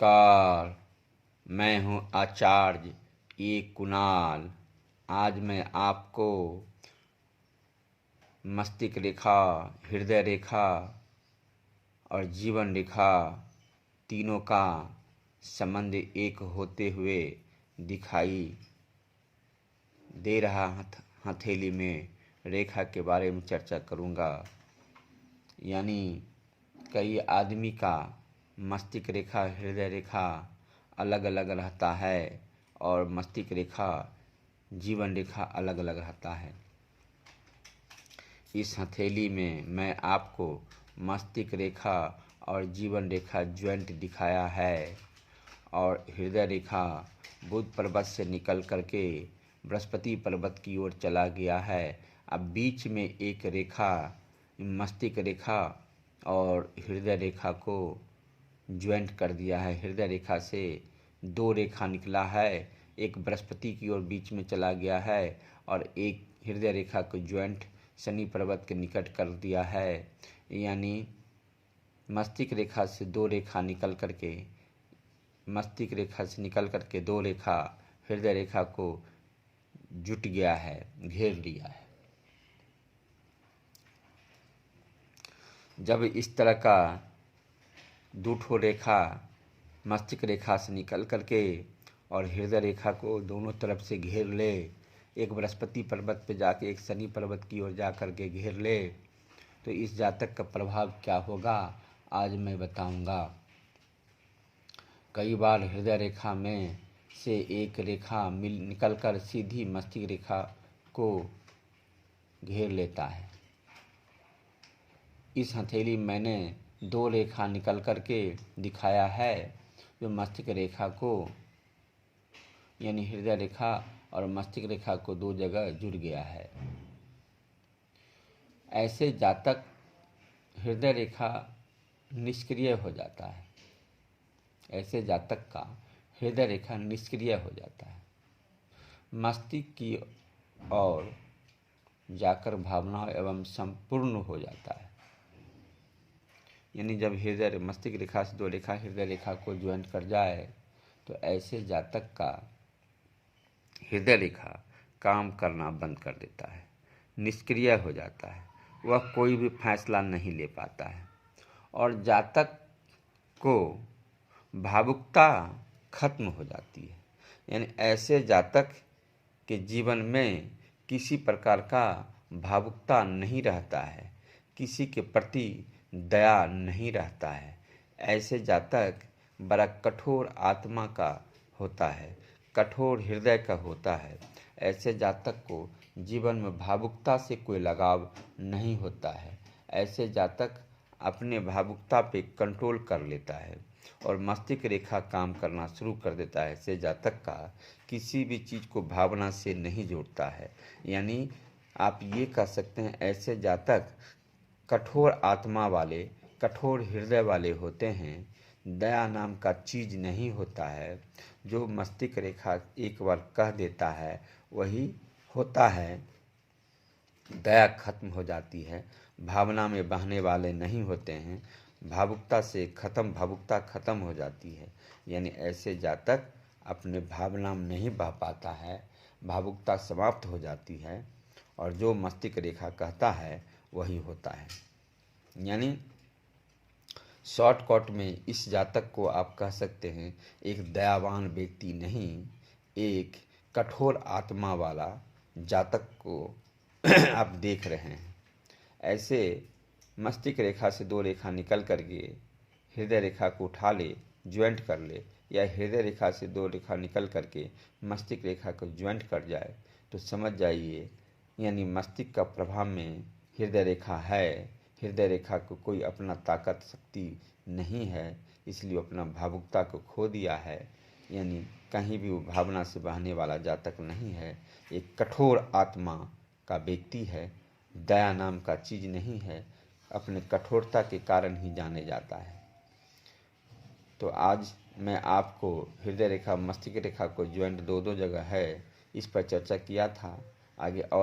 नमस्कार। मैं हूँ आचार्य ए कुणाल। आज मैं आपको मस्तिष्क रेखा, हृदय रेखा और जीवन रेखा तीनों का संबंध एक होते हुए दिखाई दे रहा हथेली में रेखा के बारे में चर्चा करूँगा। यानी कई आदमी का मस्तिष्क रेखा, हृदय रेखा अलग अलग रहता है और मस्तिष्क रेखा, जीवन रेखा अलग अलग रहता है। इस हथेली में मैं आपको मस्तिष्क रेखा और जीवन रेखा ज्वाइंट दिखाया है और हृदय रेखा बुध पर्वत से निकल करके बृहस्पति पर्वत की ओर चला गया है। अब बीच में एक रेखा मस्तिष्क रेखा और हृदय रेखा को ज्वाइंट कर दिया है। हृदय रेखा से दो रेखा निकला है, एक बृहस्पति की ओर बीच में चला गया है और एक हृदय रेखा को ज्वाइंट शनि पर्वत के निकट कर दिया है। यानी मस्तिष्क रेखा से दो रेखा निकल करके मस्तिष्क रेखा से निकल करके दो रेखा हृदय रेखा को जुट गया है, घेर लिया है। जब इस तरह का दो ठो रेखा मस्तिष्क रेखा से निकल करके और हृदय रेखा को दोनों तरफ से घेर ले, एक बृहस्पति पर्वत पे जाके एक शनि पर्वत की ओर जा करके घेर ले, तो इस जातक का प्रभाव क्या होगा आज मैं बताऊंगा। कई बार हृदय रेखा में से एक रेखा निकलकर सीधी मस्तिष्क रेखा को घेर लेता है। इस हथेली मैंने दो रेखा निकल करके दिखाया है जो मस्तिष्क रेखा को यानी हृदय रेखा और मस्तिष्क रेखा को दो जगह जुड़ गया है। ऐसे जातक हृदय रेखा निष्क्रिय हो जाता है। ऐसे जातक का हृदय रेखा निष्क्रिय हो जाता है, मस्तिष्क की ओर जाकर भावना एवं संपूर्ण हो जाता है। यानी जब हृदय मस्तिष्क रेखा से दो रेखा हृदय रेखा को ज्वाइंट कर जाए तो ऐसे जातक का हृदय रेखा काम करना बंद कर देता है, निष्क्रिय हो जाता है, वह कोई भी फैसला नहीं ले पाता है और जातक को भावुकता खत्म हो जाती है। यानी ऐसे जातक के जीवन में किसी प्रकार का भावुकता नहीं रहता है, किसी के प्रति दया नहीं रहता है। ऐसे जातक बड़ा कठोर आत्मा का होता है, कठोर हृदय का होता है। ऐसे जातक को जीवन में भावुकता से कोई लगाव नहीं होता है। ऐसे जातक अपने भावुकता पे कंट्रोल कर लेता है और मस्तिष्क रेखा काम करना शुरू कर देता है। ऐसे जातक का किसी भी चीज़ को भावना से नहीं जोड़ता है। यानी आप ये कह सकते हैं ऐसे जातक कठोर आत्मा वाले, कठोर हृदय वाले होते हैं। दया नाम का चीज़ नहीं होता है। जो मस्तिष्क रेखा एक बार कह देता है वही होता है। दया खत्म हो जाती है, भावना में बहने वाले नहीं होते हैं। भावुकता खत्म हो जाती है। यानी ऐसे जातक अपने भावना में नहीं बह पाता है, भावुकता समाप्त हो जाती है और जो मस्तिष्क रेखा कहता है वही होता है। यानी शॉर्टकट में इस जातक को आप कह सकते हैं एक दयावान व्यक्ति नहीं, एक कठोर आत्मा वाला जातक को आप देख रहे हैं। ऐसे मस्तिष्क रेखा से दो रेखा निकल करके हृदय रेखा को उठा ले, ज्वाइंट कर ले, या हृदय रेखा से दो रेखा निकल करके मस्तिष्क रेखा को ज्वाइंट कर जाए तो समझ जाइए यानी मस्तिष्क का प्रभाव में हृदय रेखा है। हृदय रेखा को कोई अपना ताकत शक्ति नहीं है, इसलिए अपना भावुकता को खो दिया है। यानी कहीं भी वो भावना से बहने वाला जातक नहीं है, एक कठोर आत्मा का व्यक्ति है। दया नाम का चीज़ नहीं है, अपने कठोरता के कारण ही जाने जाता है। तो आज मैं आपको हृदय रेखा मस्तिष्क रेखा को ज्वाइंट दो जगह है इस पर चर्चा किया था। आगे और